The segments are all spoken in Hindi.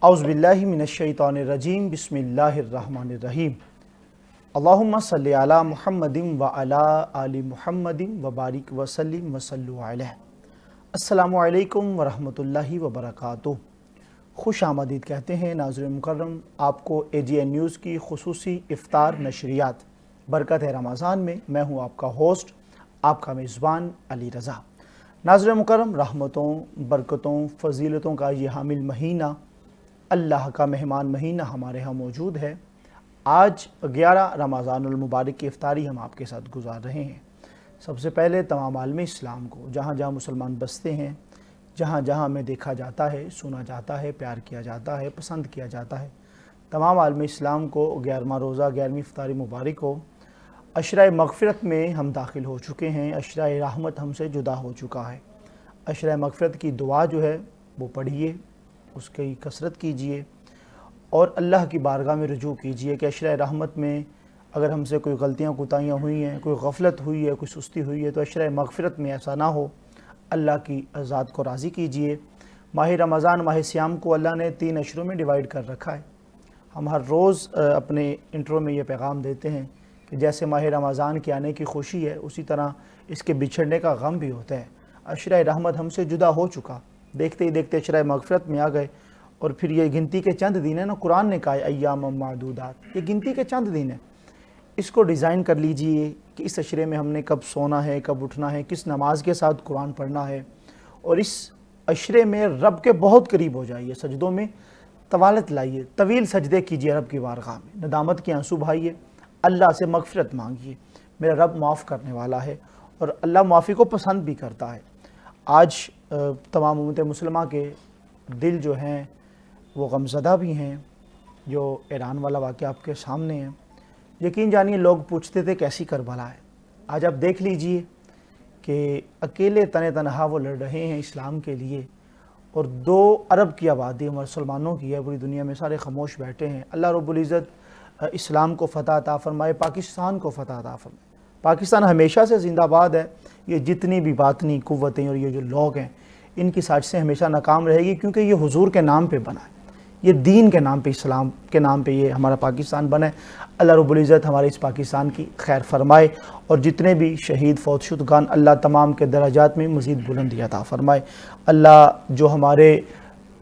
औज़ुबिल्लाहि मिनश्शैतानिर्रजीम बिस्मिल्लाहिर्रहमानिर्रहीम। अल्लाहुम्मा सल्लि अला मुहम्मदिन व अला आलि मुहम्मदिन व बारिक व सल्लिम व सल्लु अलैहि। अस्सलामु अलैकुम व रहमतुल्लाहि व बरकातुहू। खुश आमदीद कहते हैं नाज़रीन मुकर्रम, आपको AGN न्यूज़ की खुसूसी इफ्तार नशरियात बरकत है रमज़ान में। मैं हूँ आपका होस्ट, आपका मेज़बान अली रज़ा। नाज़रीन मुकर्रम, रहमतों, बरकतों, फ़जीलतों का ये हामिल महीना, अल्लाह का मेहमान महीना हमारे यहाँ मौजूद है। आज 11 रमज़ानुल मुबारक की इफ्तारी हम आपके साथ गुजार रहे हैं। सबसे पहले तमाम आलम इस्लाम को, जहाँ जहाँ मुसलमान बसते हैं, जहाँ जहाँ हमें देखा जाता है, सुना जाता है, प्यार किया जाता है, पसंद किया जाता है, तमाम आलम इस्लाम को 11वां रोज़ा 11वीं इफ्तारी मुबारक हो। अशरा मग़फ़िरत में हम दाखिल हो चुके हैं, अशरा रहमत हमसे जुदा हो चुका है। अशरा मग़फ़िरत की दुआ जो है वो पढ़िए, उसकी कसरत कीजिए और अल्लाह की बारगाह में रुजू कीजिए कि अशरा रहमत में अगर हमसे कोई गलतियाँ कोताहियाँ हुई हैं, कोई गफलत हुई है, कोई सुस्ती हुई है, तो अशरा मग़फ़िरत में ऐसा ना हो। अल्लाह की ज़ात को राज़ी कीजिए। माह रमज़ान, माह सियाम को अल्लाह ने 3 अशरों में डिवाइड कर रखा है। हम हर रोज़ अपने इंट्रो में ये पैगाम देते हैं कि जैसे माह रमज़ान के आने की खुशी है, उसी तरह इसके बिछड़ने का गम भी होता है। अशरा रहमत हमसे जुदा हो चुका, देखते ही देखते अशरा मग़फ़िरत में आ गए। और फिर ये गिनती के चंद दिन है ना, कुरान ने कहा अय्याम मादूदात, ये गिनती के चंद दिन है। इसको डिज़ाइन कर लीजिए कि इस अशरे में हमने कब सोना है, कब उठना है, किस नमाज के साथ कुरान पढ़ना है। और इस अशरे में रब के बहुत करीब हो जाइए, सजदों में तवालत लाइए, तवील सजदे कीजिए रब की बारगाह में, नदामत के आंसू बहाइए, अल्लाह से मग़फ़िरत मांगिए। मेरा रब माफ़ करने वाला है और अल्लाह माफ़ी को पसंद भी करता है। आज तमाम उम्मत मुसलमा के दिल जो हैं वो गमज़दा भी हैं। जो ईरान वाला वाक़या आपके सामने है, यकीन जानिए लोग पूछते थे कैसी करबला है। आज आप देख लीजिए कि अकेले तने तनहा वो लड़ रहे हैं इस्लाम के लिए, और 2 अरब की आबादी मुसलमानों की है, पूरी दुनिया में सारे खामोश बैठे हैं। अल्लाह रब्बुल इज़्ज़त इस्लाम को फ़तह अता फ़रमाए, पाकिस्तान को फ़तह अता फ़रमाए। पाकिस्तान हमेशा से ज़िंदाबाद है। ये जितनी भी बातनी क़ुव्वतें और ये जो लोग हैं, इनकी साजिशें हमेशा नाकाम रहेगी, क्योंकि ये हुजूर के नाम पे बना है, ये दीन के नाम पे, इस्लाम के नाम पे ये हमारा पाकिस्तान बना है। अल्लाह रब्बुल इज़्ज़त हमारे इस पाकिस्तान की खैर फरमाए और जितने भी शहीद फौतशुदगान, अल्लाह तमाम के दराजात में मज़ीद बुलंदी अता फ़रमाए। अल्लाह जो हमारे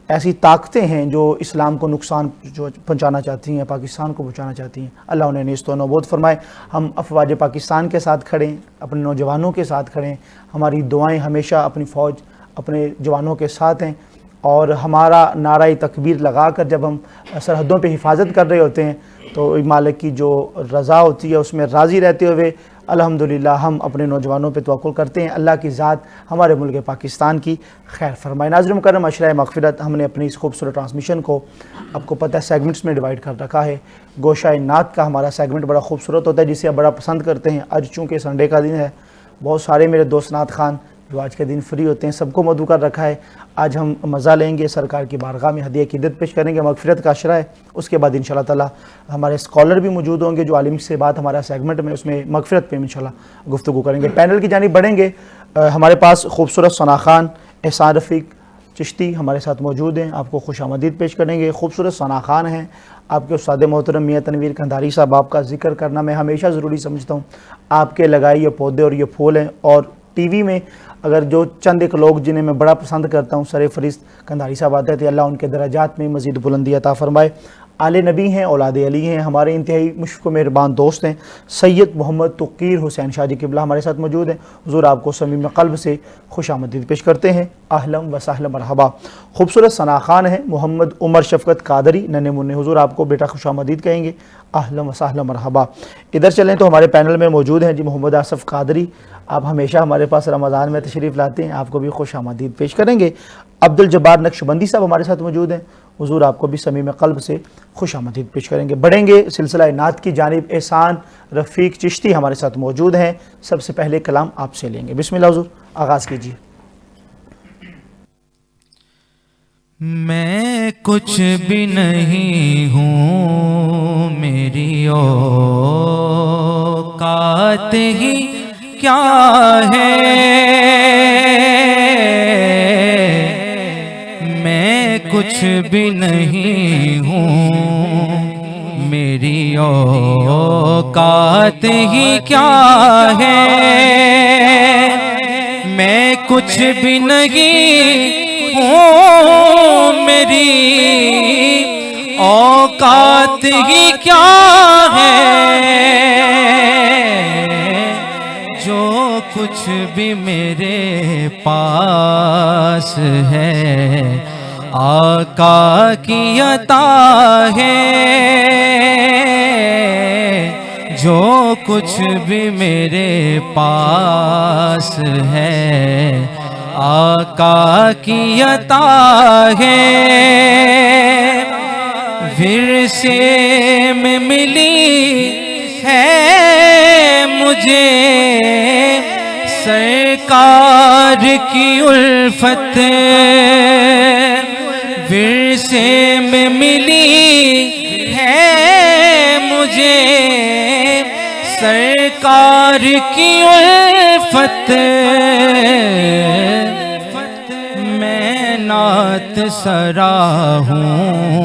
ऐसी ताकतें हैं जो इस्लाम को नुकसान जो पहुँचाना चाहती हैं, पाकिस्तान को पहुँचाना चाहती हैं, अल्लाह उन्हें नेस्तो नबूद फरमाए। हम अफवाज पाकिस्तान के साथ खड़ें, अपने नौजवानों के साथ खड़ें। हमारी दुआएँ हमेशा अपनी फ़ौज, अपने जवानों के साथ हैं। और हमारा नारा तकबीर लगा कर जब हम सरहदों पे हिफाजत कर रहे होते हैं, तो मालिक की जो रज़ा होती है उसमें राज़ी रहते हुए अल्हम्दुलिल्लाह हम अपने नौजवानों पे तवक्कुल करते हैं। अल्लाह की ज़ात हमारे मुल्क पाकिस्तान की खैर फरमाए। नाज़रीन मुकर्रम, अशरा मग़फ़िरत हमने अपनी इस खूबसूरत ट्रांसमिशन को, आपको पता है, सेगमेंट्स में डिवाइड कर रखा है। गोशाए नात का हमारा सेगमेंट बड़ा खूबसूरत होता है, जिसे आप बड़ा पसंद करते हैं। आज चूँकि संडे का दिन है, बहुत सारे मेरे दोस्त नात खान जो आज के दिन फ्री होते हैं, सबको मदऊ कर रखा है। आज हम मज़ा लेंगे, सरकार की बारगाह में हदिया क़ीदत पेश करेंगे। मग़फ़िरत का अशरा है, उसके बाद इंशाअल्लाह ताला हमारे स्कॉलर भी मौजूद होंगे जो आलिम से बात हमारा सेगमेंट में, उसमें मग़फ़िरत पे इंशाअल्लाह गुफ्तगू करेंगे। पैनल की जानिब बढ़ेंगे। हमारे पास खूबसूरत सना खान, एहसान रफ़ीक चिश्ती हमारे साथ मौजूद हैं, आपको खुशामदीद पेश करेंगे। खूबसूरत सना खान हैं आपके उस्ताद मोहतरम मियाँ तनवीर कंधारी साहब, आपका ज़िक्र करना मैं हमेशा ज़रूरी समझता हूँ। आपके लगाए ये पौधे और ये फूल हैं, और टीवी में अगर जो चंद एक लोग जिन्हें मैं बड़ा पसंद करता हूँ, सर फरिश्त कंधारी साहब आते थे, अल्लाह उनके दराजात में मज़ीद बुलंदी अता फ़रमाए। आले नबी हैं, औलाद अली हैं, हमारे इंतहाई मुश्क मेहरबान दोस्त हैं। सैयद मोहम्मद तक़ीर हुसैन शाह जी क़िबला हमारे साथ मौजूद हैं। हुज़ूर आपको समीम क़ल्ब से खुशामदीद पेश करते हैं। अहलन व सहलन मरहबा। खूबसूरत सना खान हैं मोहम्मद उमर शफ़क़त कादरी नन्हे मुन्ने, हुज़ूर आपको बेटा खुशामदीद कहेंगे। अहलन व सहलन मरहबा। इधर चलें तो हमारे पैनल में मौजूद हैं जी मोहम्मद आसफ़ कादरी, आप हमेशा हमारे पास रमज़ान में तशरीफ़ लाते हैं, आपको भी खुशामदीद पेश करेंगे। अब्दुल जब्बार नक्शबंदी साहब हमारे साथ मौजूद हैं, हुज़ूर आपको भी समीम क़ल्ब से खुशामदीद पेश करेंगे। बढ़ेंगे सिलसिला नात की जानिब। एहसान रफ़ीक चिश्ती हमारे साथ मौजूद हैं, सबसे पहले कलाम आपसे लेंगे। बिस्मिल्लाह हुज़ूर, आगाज़ कीजिए। मैं कुछ भी नहीं हूँ, मेरी औकात ही क्या है। मैं कुछ कुछ भी नहीं हूँ, मेरी औकात ही क्या है। मैं कुछ भी नहीं हूँ, मेरी औकात ही क्या है। जो कुछ भी मेरे पास है, आका की अता है। जो कुछ भी मेरे पास है, आका की अता है। विरसे में मिली है मुझे सरकार की उल्फत। विरसे में मिली है मुझे सरकार की उल्फत। मैं नात सरा हूँ,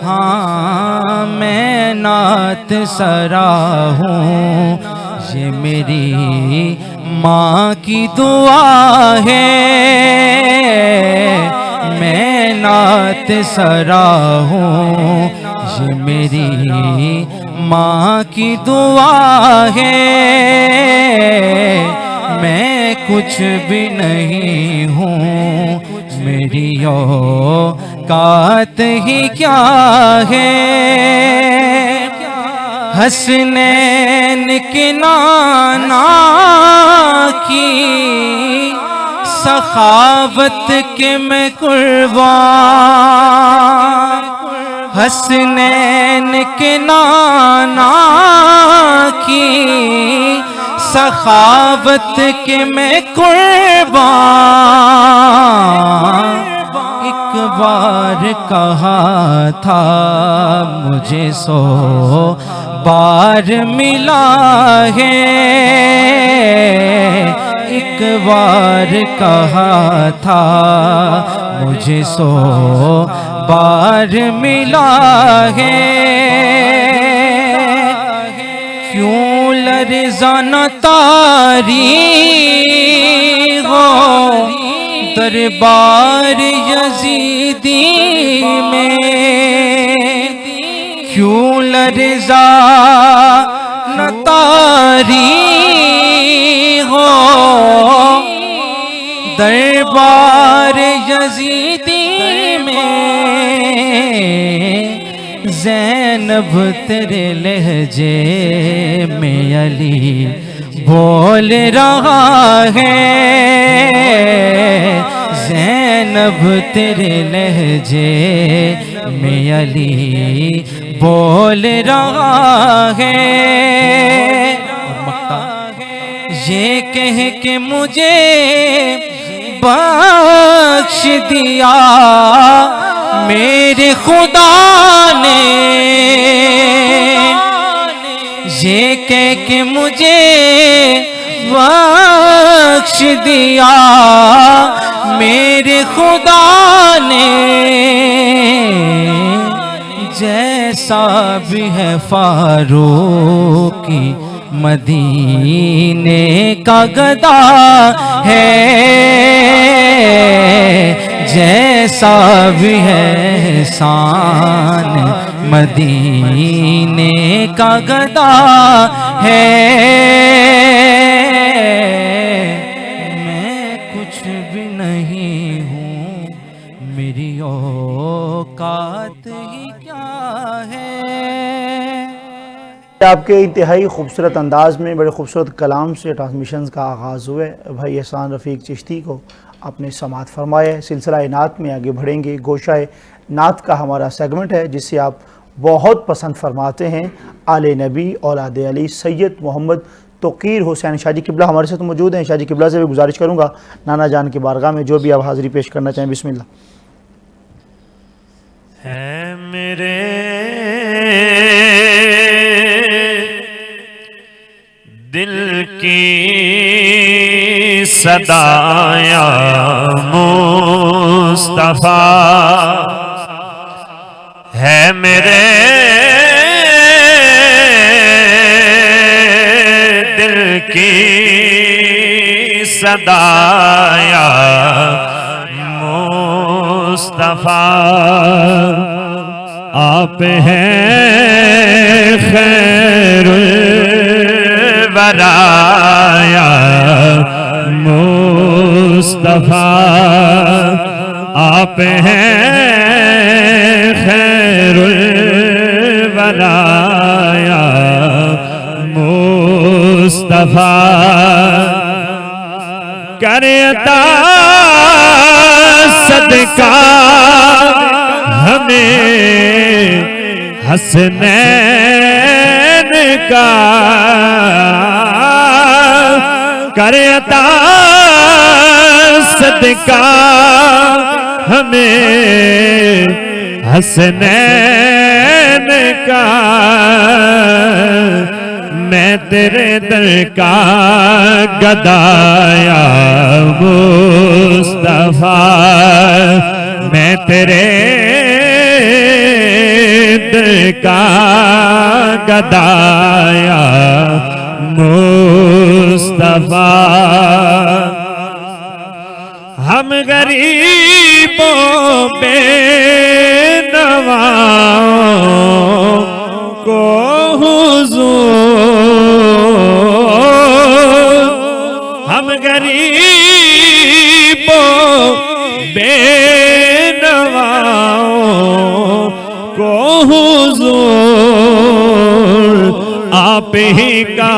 हाँ मैं नात सरा हूँ। ये मेरी माँ की दुआ है। मैं नात सरा हूँ, ये मेरी माँ की दुआ है। मैं कुछ भी नहीं हूँ, मेरी औकात ही क्या है। हसनैन के नाना की सखावत के मैं कुर्बान। हसनैन के नाना की सखावत के मैं कुर्बान। एक बार कहा था मुझे 100 बार मिला है। एक बार कहा था मुझे 100 बार मिला है। क्यों लर्ज़ा न तारी हो दरबार यजीदी में। क्यों लर्ज़ा न तारी हो दरबार यजीदी में। ज़ैनब तेरे लहजे में अली बोल रहा है। ज़ैनब तेरे लहजे में अली बोल रहा है। ये कह के मुझे बख्श दिया मेरे खुदा ने। ये कह के मुझे बख्श दिया मेरे खुदा ने। जैसा भी है फारूकी मदीने का गदा है। जैसा भी है शान मदीने का गदा है। मैं कुछ भी नहीं हूँ, मेरी औकात ही क्या है। आपके इंतहाई खूबसूरत अंदाज में बड़े खूबसूरत कलाम से ट्रांसमिशन का आगाज़ हुआ है। भाई एहसान रफ़ीक चिश्ती को आपने समात फरमाया। सिलसिला नात में आगे बढ़ेंगे। गोशाए नात का हमारा सेगमेंट है जिसे आप बहुत पसंद फरमाते हैं। आले नबी औलाद अली सैयद मोहम्मद तोक़ीर हुसैन शाह जी किबला हमारे साथ मौजूद हैं। शाह जी किबला से भी गुजारिश करूँगा नाना जान की बारगाह में जो भी आप हाज़िरी पेश करना चाहें, बिस्मिल्लाह। है मेरे दिल की सदाया मुस्तफा है मेरे दिल की सदाया मुस्तफा। आप हैं खैरुल वराया मुस्तफा। आप हैं खैरुल वराया मुस्तफा। करे अता सदका हमें हसनैन का। करे अता सदका हमें हसनैन का। मैं तेरे दर का गदाया मुस्तफा। मैं तेरे दर का गदाया मुस्तफा। हम गरीबों बेनवाओं को हुजूर। हम गरीबों बेनवाओं को हुजूर आप ही का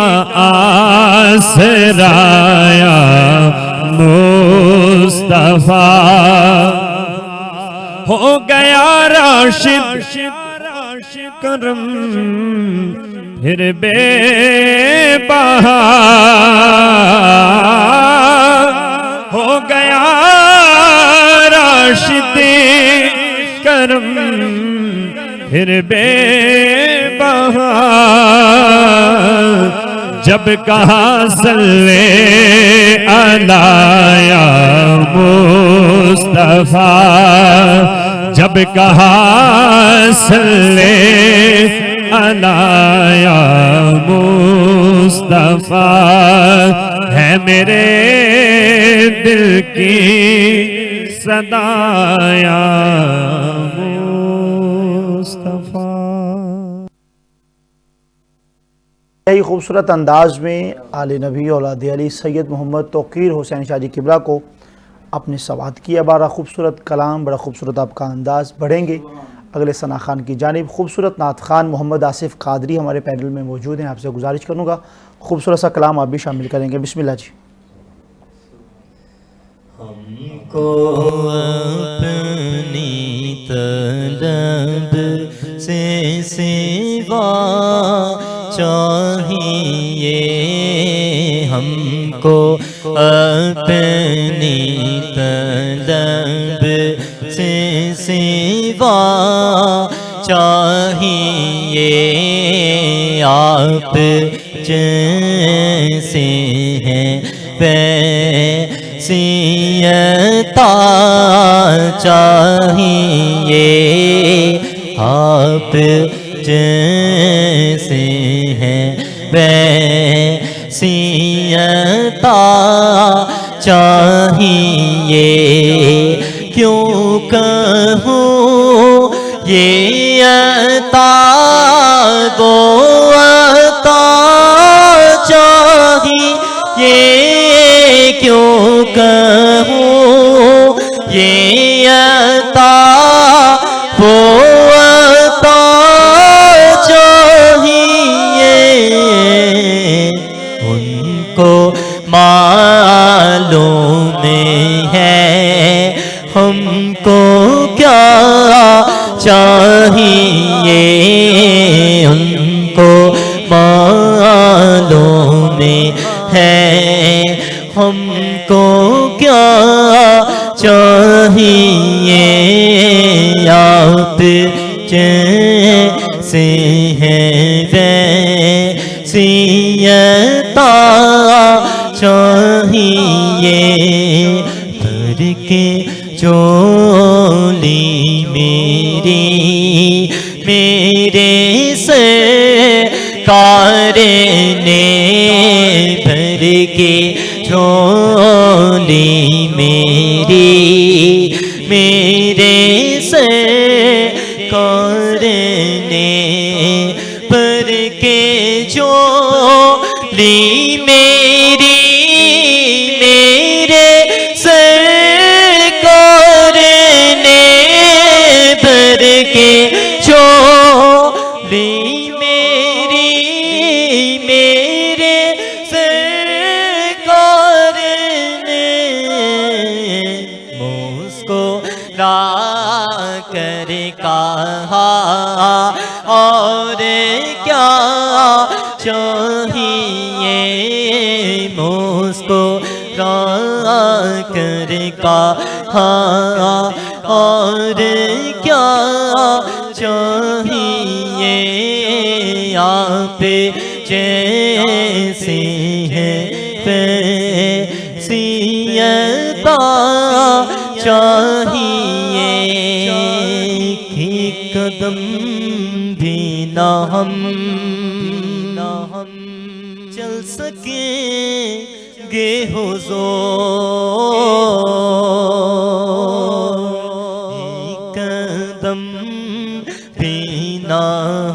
आसराया मुस्तफा। हो गया राशिद करम फिर बेबहा। हो गया राशिद करम फिर बेबहा। जब कहा सल्ले अलाया मुस्तफा। जब कहा सल्ले अलाया मुस्तफा। है मेरे दिल की सदाया मुस्तफा। यही खूबसूरत अंदाज में आले नबी औलाद अली सैयद मोहम्मद तौकीर हुसैन शाह जी किबला को अपने सवात किया। बड़ा खूबसूरत कलाम, बड़ा खूबसूरत आपका अंदाज। बढ़ेंगे अगले सना खान की जानिब। खूबसूरत नात खान मोहम्मद आसिफ कादरी हमारे पैनल में मौजूद हैं। आपसे गुजारिश करूँगा खूबसूरत सा कलाम आप भी शामिल करेंगे। बिस्मिल्लाह जी। हमको अपनी तलब से सिवा चाहिए। हमको अपनी तलब से सिवा चाहिए। आप जैसे हैं वैसी अता चाहिए। आप जैसे हैं वैसी अता चाहिए। क्यों कहूँ ये अता वो अता चाहिए। क्यों कहूँ ये अता वो अता चाहिए। उनको मालूम है हमको क्या चाहिए। उनको मालूम है हमको क्या चाहिए। आप जैसे हैं वैसी अता चाहिए। भर के झोली मेरी कारने भर के झोली मेरी मेरे सरकारने भर के झोली मेरी मेरे सरकारने भर के झोली मेरी मेरे सरकार ने मुस्कुरा कर कहा और क्या चाहिए मुस्कुरा कर कहा और क्या चाहिए आप जैसे हैं वैसी अता चाहिए कि कदम भी ना हम चल सकेंगे हुज़ूर कदम भी ना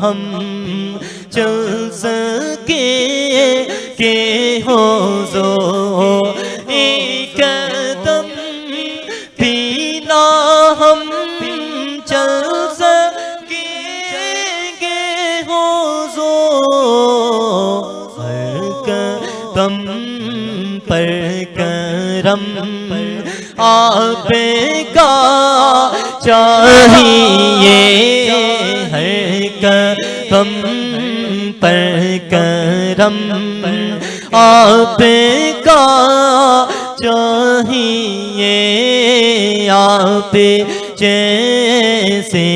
हम चल सकेंगे हुज़ूर एक कदम भी ना हम चल सकेंगे हुज़ूर हर कदम पर करम आपका चाहिए हर कदम पर करम आपका चाहिए आप जैसे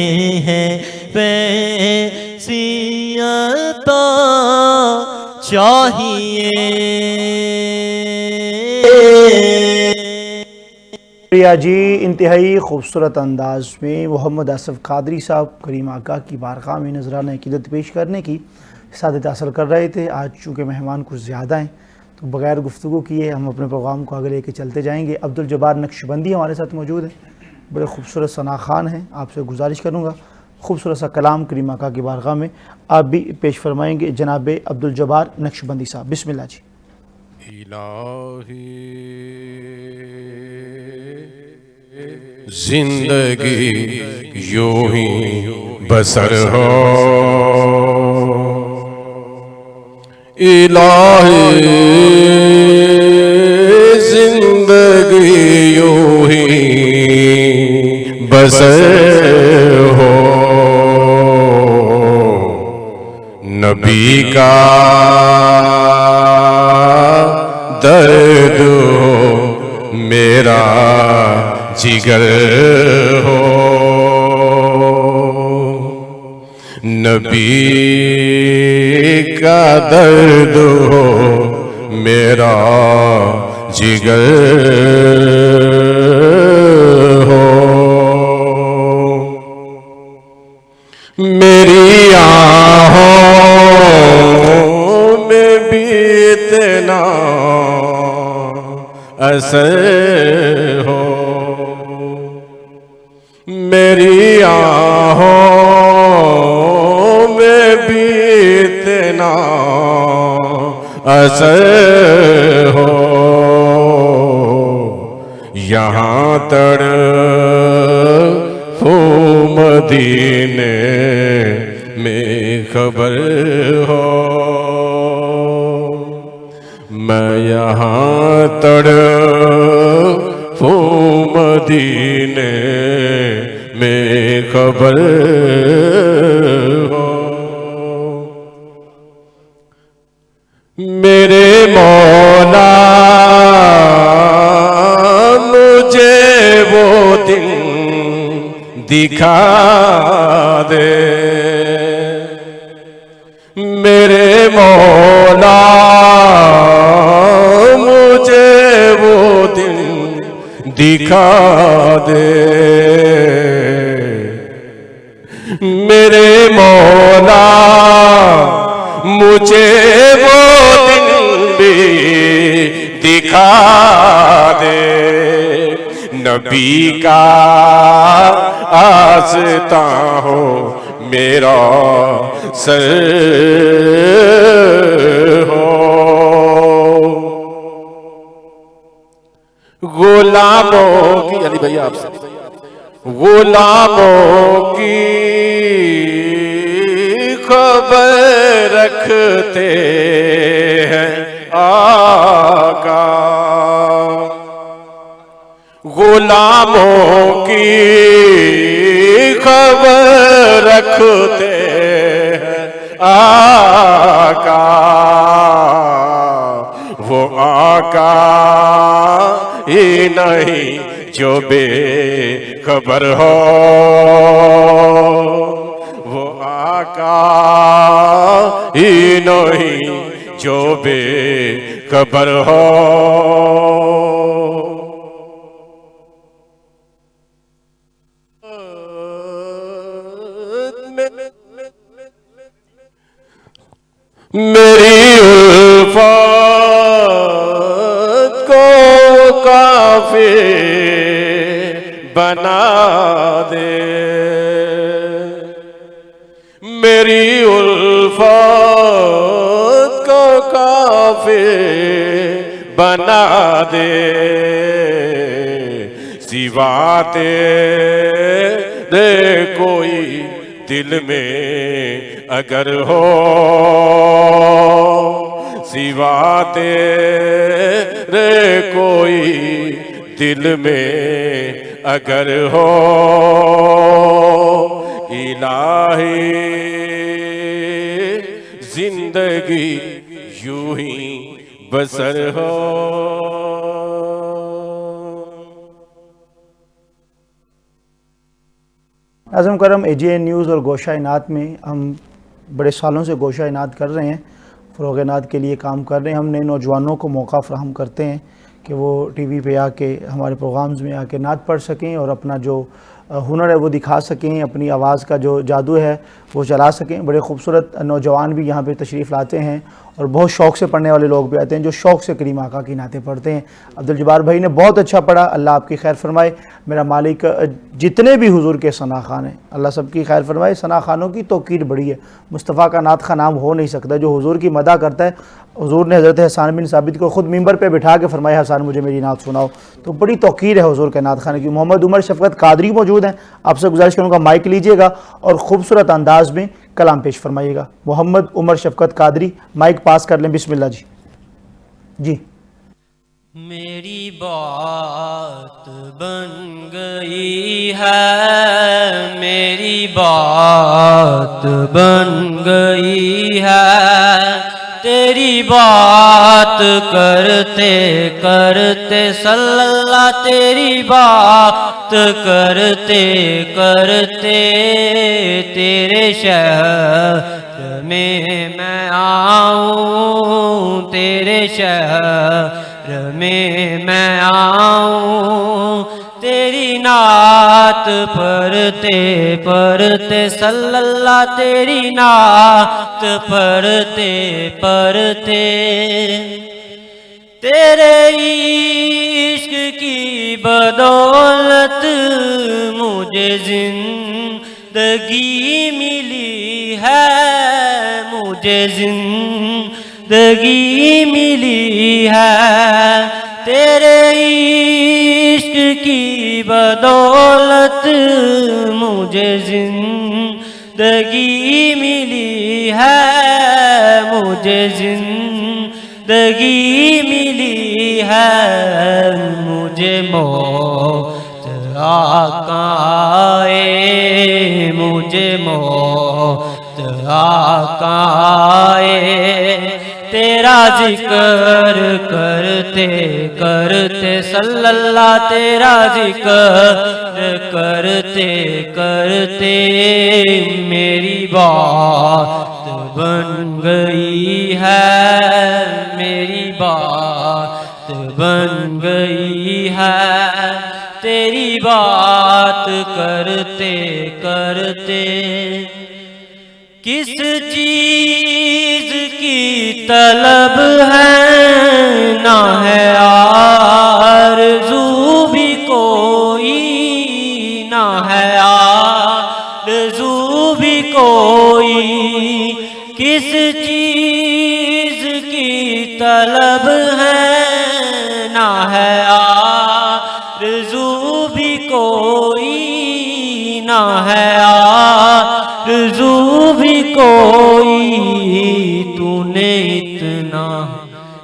हैं वैसी अता चाहिए। प्रिया जी इंतहाई खूबसूरत अंदाज में मोहम्मद आसिफ कादरी साहब करीम आका की बारगाह में नजराना अक़ीदत पेश करने की सादत हासिल कर रहे थे। आज चूँकि मेहमान कुछ ज़्यादा हैं तो बग़ैर गुफ्तगू किए हम अपने प्रोग्राम को आगे लेके चलते जाएंगे। अब्दुल जब्बार नक्शबंदी हमारे साथ मौजूद हैं, बड़े खूबसूरत सना खान हैं। आपसे गुजारिश करूँगा खूबसूरत सा कलाम करीम आका की बारगाह में आप भी पेश फरमाएंगे। जनाब अब्दुल जब्बार नक्शबंदी साहब, बिस्मिल्लाह जी। जिंदगी यूं ही बसर हो इलाही, जिंदगी यूं ही बसर हो नबी का दर्द हो मेरा जिगर हो नबी का दर्द हो मेरा जिगर हो मेरी आँखों में भी इतना असर हो मेरी आँखों में भी इतना असर हो यहाँ तड़फूं मदीने में खबर हो मैं यहाँ तड़फूं मदीने में खबर हो मेरे मौला मुझे वो दिन दिखा दे मेरे मौला मुझे वो दिन दिखा दे मेरे मौला मुझे वो दिन भी दिखा दे, नबी का आस्ता हो मेरा सर हो। गुलामों की, अली भैया आपसे, गुलामों की खबर रखते हैं आका, गुलामों की खबर रखते हैं आका, वो आका ही नहीं जो बेखबर हो, वो आका ही नहीं जो बेखबर हो। मेरी उल्फत को काफी बना दे, मेरी उल्फत को काफी बना दे, सिवा तेरे कोई दिल में अगर हो, सिवा तेरे कोई दिल में अगर हो, इलाही जिंदगी यूं ही बसर हो। आज़म करम AGN न्यूज़ और गोशा इनात में हम बड़े सालों से गोशा इनात कर रहे हैं, फ़रोग़ इनात के लिए काम कर रहे हैं। हम नए नौजवानों को मौका फ़राहम करते हैं कि वो TV पे आके हमारे प्रोग्राम्स में आके नात पढ़ सकें और अपना जो हुनर है वो दिखा सकें, अपनी आवाज़ का जो जादू है वो चला सकें। बड़े खूबसूरत नौजवान भी यहाँ पे तशरीफ़ लाते हैं और बहुत शौक़ से पढ़ने वाले लोग भी आते हैं जो शौक़ से करीम आका की नातें पढ़ते हैं। अब्दुल जब्बार भाई ने बहुत अच्छा पढ़ा, अल्लाह आपकी खैर फरमाए। मेरा मालिक जितने भी हुजूर के सना खान हैं अल्लाह सबकी खैर फरमाए। सना खानों की तौकीर बड़ी है, मुस्तफ़ा का नात खा नाम हो नहीं सकता। जो हुजूर की मदा करता है, हुजूर ने हज़रत हसन बिन साबित को ख़ुद मिंबर पे बिठा के फरमाया हसन मुझे मेरी नात सुनाओ, तो बड़ी तौकीर है हुजूर के नात खाने की। मोहम्मद उमर शफ़क़त कादरी मौजूद हैं, आपसे गुजारिश करूँगा माइक लीजिएगा और ख़ूबसूरत अंदाज में कलाम पेश फरमाइएगा। मोहम्मद उमर शफ़क़त कादरी, माइक पास कर लें। बिस्मिल्लाह जी। जी मेरी बात बन गई है, मेरी बात बन गई है, तेरी बात करते करते सल्लल्लाह, तेरी बात करते करते तेरे शहर में मैं आऊं, तेरे शहर में मैं आऊं, तेरी नात पढ़ते पढ़ते सल्लल्लाह, तेरी नात पढ़ते पढ़ते तेरे इश्क की बदौलत मुझे जिंदगी मिली है, मुझे जिंदगी मिली है, तेरे इश्क की बदौलत मुझे जिंदगी मिली है, मुझे जिंदगी मिली है, मुझे मौत आका आए, मुझे मौत आका आए, तेरा जिक्र करते करते सल्लल्लाह, तेरा जिक्र करते करते मेरी बात बन गई है, मेरी बात बन गई है, तेरी बात करते करते। किस चीज की तलब है ना है आरज़ू भी कोई, ना है आरज़ू भी कोई। किस चीज़ की तलब है ना है आरज़ू भी कोई, ना है आरज़ू भी कोई। तूने इतना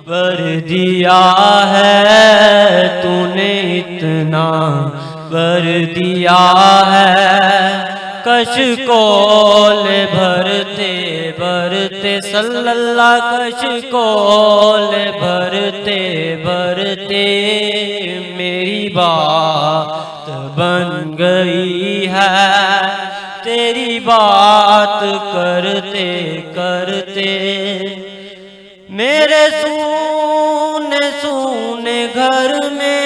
वर दिया है, तूने इतना वर दिया है। कशकोल भरते भरते सल्लल्लाह, कशकोल भरते भरते मेरी बात बन गई है। तेरी बात करते करते मेरे सूने सूने घर में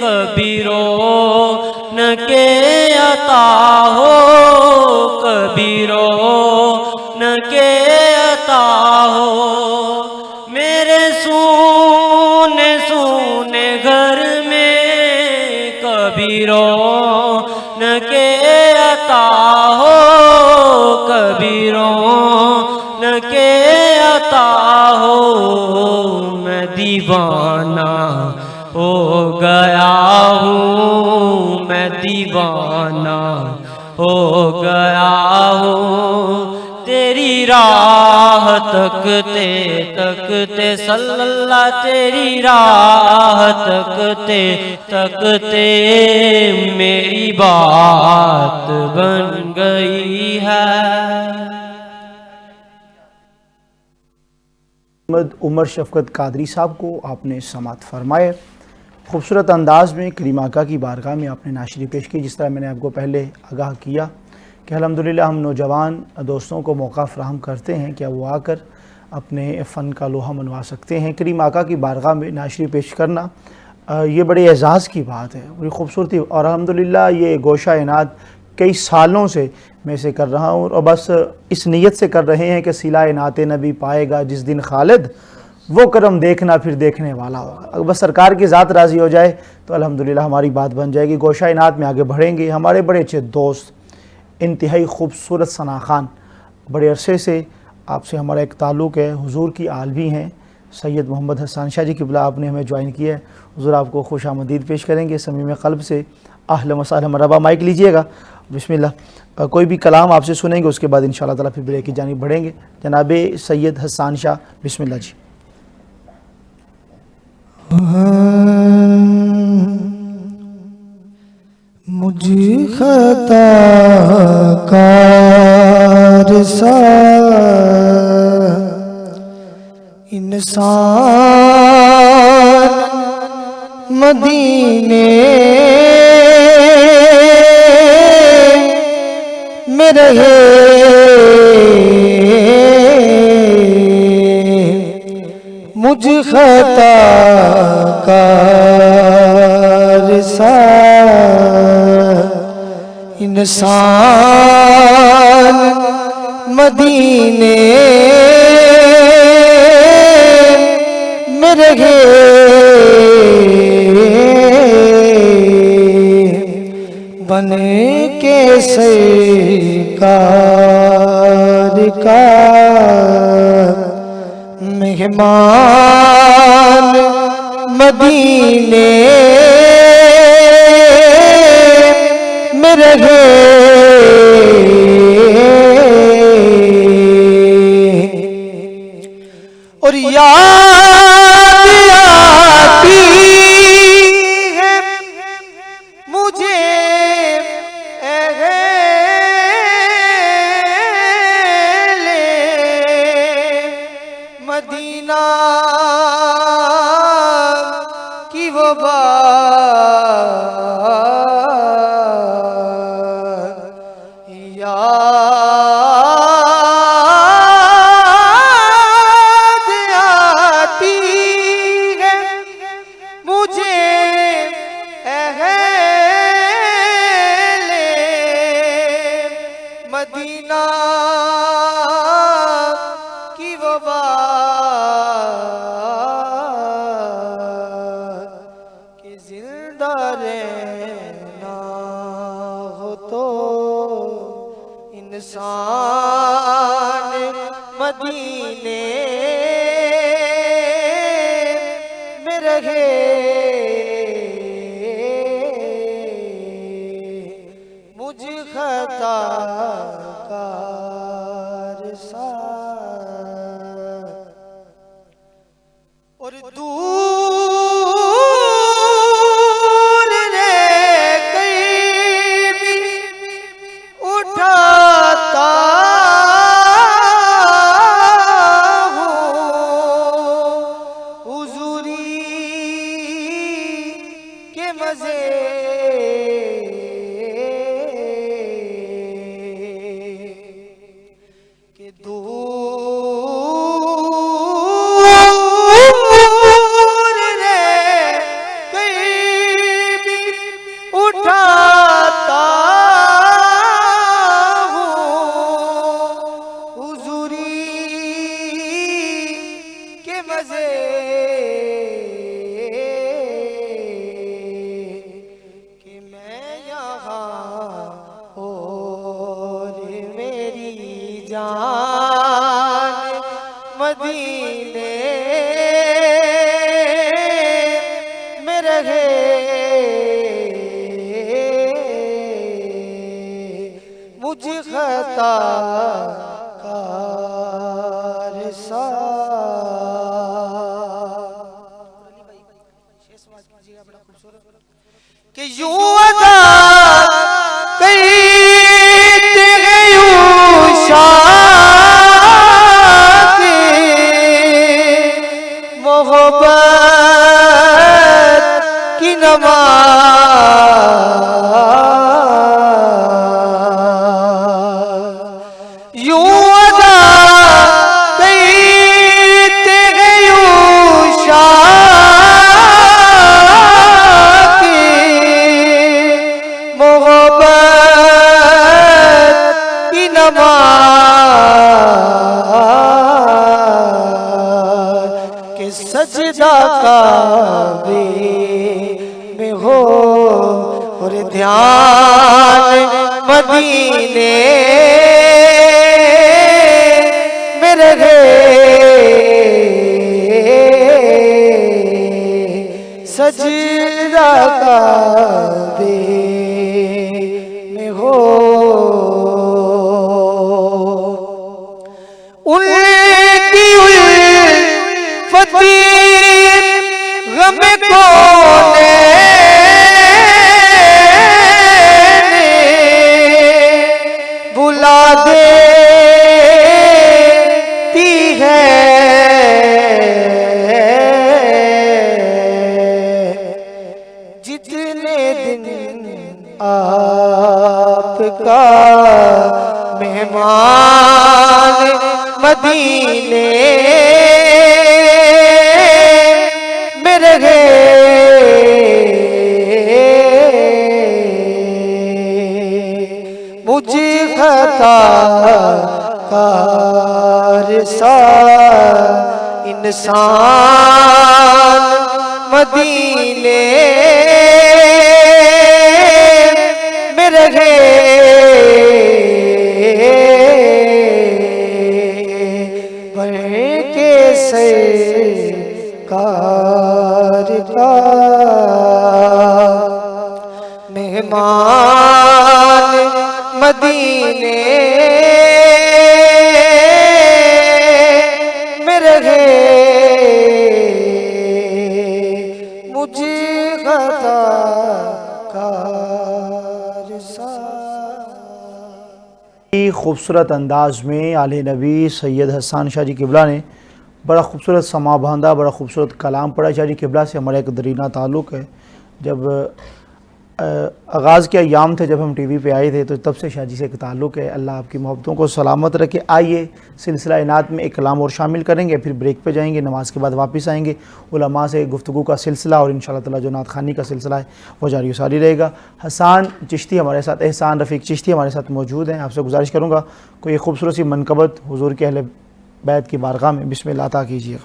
कभी रौनक़े अता हो, कभी रौनक़े अता हो। मेरे सूने सूने घर में कभी रौनक़े अता हो, कभी रौनक़े अता हो। मैं दीवाना हो गया हूँ, मैं दीवाना हो गया हूँ। तेरी राह तकते तकते सल्लल्लाह, तेरी राह तकते तकते मेरी बात बन गई है। उमर शफ़क़त कादरी साहब को आपने समात फरमाए। खूबसूरत अंदाज में करीम आका की बारगाह में आपने नाशरी पेश की। जिस तरह मैंने आपको पहले आगाह किया कि अल्हम्दुलिल्लाह हम नौजवान दोस्तों को मौका फ़राहम करते हैं कि वो आकर अपने फ़न का लोहा मनवा सकते हैं। करीम आका की बारगाह में नाशरी पेश करना ये बड़े एज़ाज़ की बात है, बड़ी खूबसूरती। और अल्हम्दुलिल्लाह ये गोशा इनात कई सालों से मैं इसे कर रहा हूँ और बस इस नीयत से कर रहे हैं कि सिला इनात नबी पाएगा जिस दिन खालिद, वो करम देखना फिर देखने वाला होगा। अगर बस सरकार की ज़ात राज़ी हो जाए तो अल्हम्दुलिल्लाह हमारी बात बन जाएगी। गोशा इनात में आगे बढ़ेंगे। हमारे बड़े अच्छे दोस्त इंतहाई खूबसूरत सना खान, बड़े अरसे से आपसे हमारा एक ताल्लुक़ है, हुजूर की आलमी हैं सैयद मोहम्मद हसन शाह जी किबला, आपने हमें ज्वाइन किया है। हुजूर आपको खुश आमदीद पेश करेंगे समीम क़ल्ब से। अहलन व सहलन मरहबा। माइक लीजिएगा, बिस्मिल्लाह। कोई भी कलाम आपसे सुनेंगे, उसके बाद इंशाअल्लाह ताला फिर ब्रेक की जानिब बढ़ेंगे। जनाब सैयद हसन शाह, बिस्मिल्लाह जी। मुझे खताकार सा इंसान मदीने में रहे, मुझ खताकार सा इंसान मदीने में रहे, बन के सरकार का मेहमान मदीने में रहे, और याद आती है मुझे अहले मदीना की वो बात, याद आती है मुझे अहले मदीना की वो बात। रहे मुझ खताकार सा और दूर रे कहीं भी उठाता हूँ हुजूरी के मजे के दूर रे कहीं भी उठाता हूँ हुजूरी के मजे कि मैं यहाँ और मेरी जान मदीने में रहे मुझ खताकार सा कि यूं अदा करते हैं यूं शाद मोहब्बत की नमाज यूं अदा करते हैं यूं शाद मोहब्बत की नमाज के सजदा काबे में हो और ध्यान मदीने में रहे सजदा काबे में हो उनकी उल्फती गम कोने बुला देती है जितने दिन आपका मेहमान मदीने में रहे मुझ खताकार सा इंसान मदीने में रहे के सरकार का मेहमान मदीने में रहे मुझे खताकार सा। खूबसूरत अंदाज में आले नबी सैयद हसन शाह जी किबला ने बड़ा खूबसूरत समा बांधा, बड़ा खूबसूरत कलाम पढ़ा। शाह जी किबला से हमारा एक दरीना ताल्लुक़ है। जब आगाज़ के अयाम थे, जब हम टीवी पे आए थे, तो तब से शाह जी से एक ताल्लुक़ है। अल्लाह आपकी मोहब्बतों को सलामत रखे। आइए सिलसिला इनात में एक कलाम और शामिल करेंगे, फिर ब्रेक पे जाएंगे, नमाज के बाद वापस आएंगे। उलमा से गुफ्तगू का सिलसिला और इंशाअल्लाह ताला जो नात खानी का सिलसिला है वो जारी सारी रहेगा। हसन चिश्ती हमारे साथ, एहसान रफ़ीक चिश्ती हमारे साथ मौजूद हैं। आपसे गुजारिश करूँगा कोई एक खूबसूरत सी मनकबत हुज़ूर के अहले बैत की बारगाह में बिस्मिल्लाह अता कीजिएगा।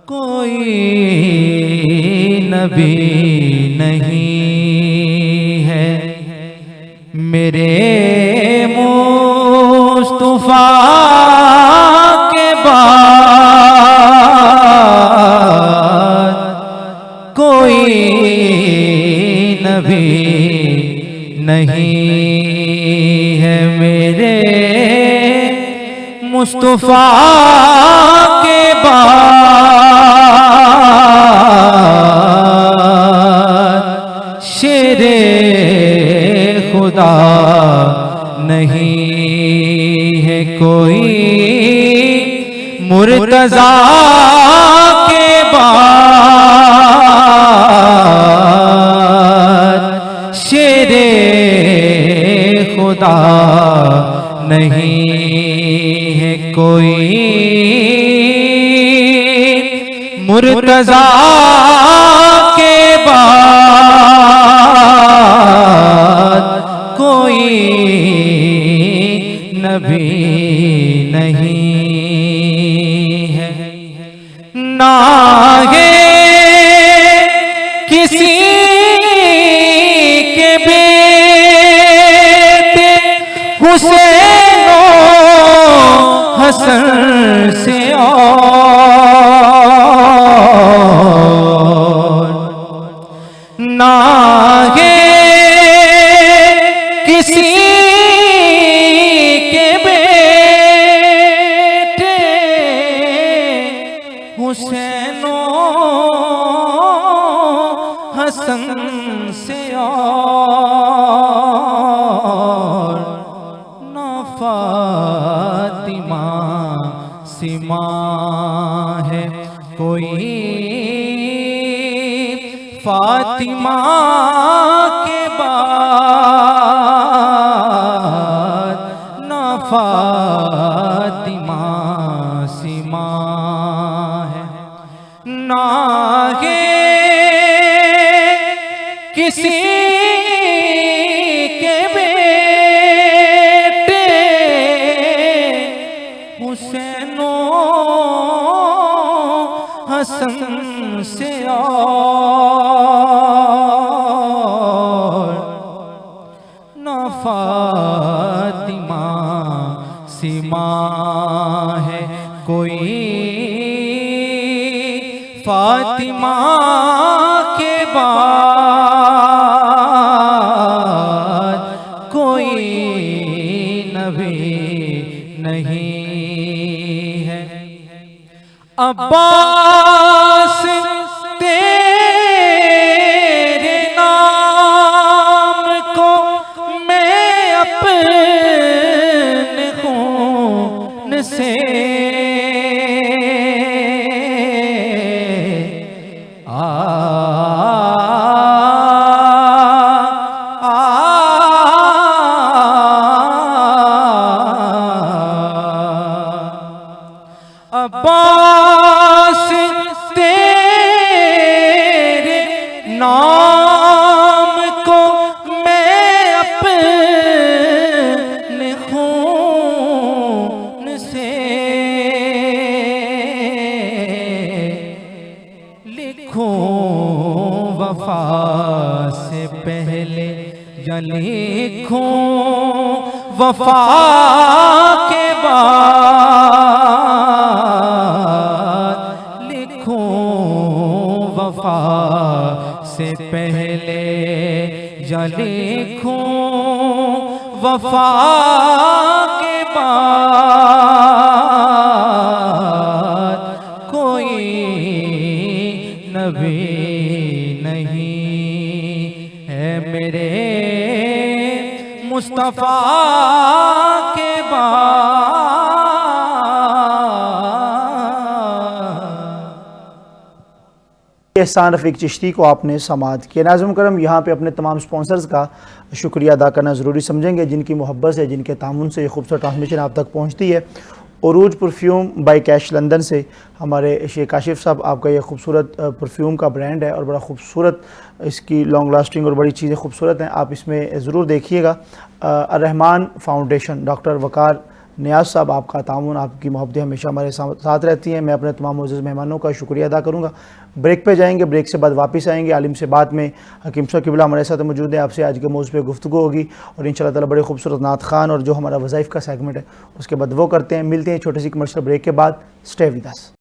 कोई नबी नहीं कोई नबी नहीं है मेरे मुस्तफा के बाद शेरे खुदा नहीं है कोई मुर्तजा के बाद शेरे खुदा नहीं है कोई मुर्तजा के बाद कोई नबी नहीं है। ना है किसी के बेटे हुसैन हसन से और ना है किसी के बेटे हुसैन हसन से और ना फातिमा सिमा है कोई फातिमा के बाद ना फातिमा सिमा है। ना है किसी के बेटे हुसैन हसन से और ना फातिमा सिमा है कोई फातिमा के बाद कोई नबी नहीं है। अब्बास तेरे नाम को मैं अपने खून से अब्बास तेरे नाम को मैं अपने खून से लिखूं वफा से पहले या लिखूं वफा के बाद लिखूं वफा से पहले या लिखूं वफा के बाद कोई नबी नहीं है मेरे मुस्तफा के बाद। एहसान रफ़ीक चिश्ती को आपने समाअत किया। नाज़िम करम, यहाँ पे अपने तमाम स्पॉन्सर्स का शुक्रिया अदा करना ज़रूरी समझेंगे, जिनकी मोहब्बत से, जिनके तामुन से ये खूबसूरत ट्रांसमिशन आप तक पहुँचती है। उरूज परफ्यूम बाय कैश लंदन से हमारे शेख काशिफ साहब, आपका ये खूबसूरत परफ्यूम का ब्रांड है और बड़ा खूबसूरत, इसकी लॉन्ग लास्टिंग और बड़ी चीज़ें खूबसूरत हैं, आप इसमें ज़रूर देखिएगा। रहमान फाउंडेशन, डॉक्टर वकार नियाज़ साहब, आपका तामुन, आपकी मोहब्बतें हमेशा हमारे साथ रहती हैं। मैं अपने तमाम मुअज़्ज़ज़ मेहमानों का शुक्रिया अदा करूँगा। ब्रेक पे जाएंगे, ब्रेक से बाद वापस आएंगे। आलिम से बात में हकीम साहब किबला हमारे साथ मौजूद है। आपसे आज के मौज़ू पे गुफ्तगू होगी और इंशाअल्लाह ताला बड़े खूबसूरत नात खान और जो हमारा वज़ाइफ़ का सेगमेंट है उसके बाद वो करते हैं। मिलते हैं छोटी सी कमर्शियल ब्रेक के बाद। Stay with us.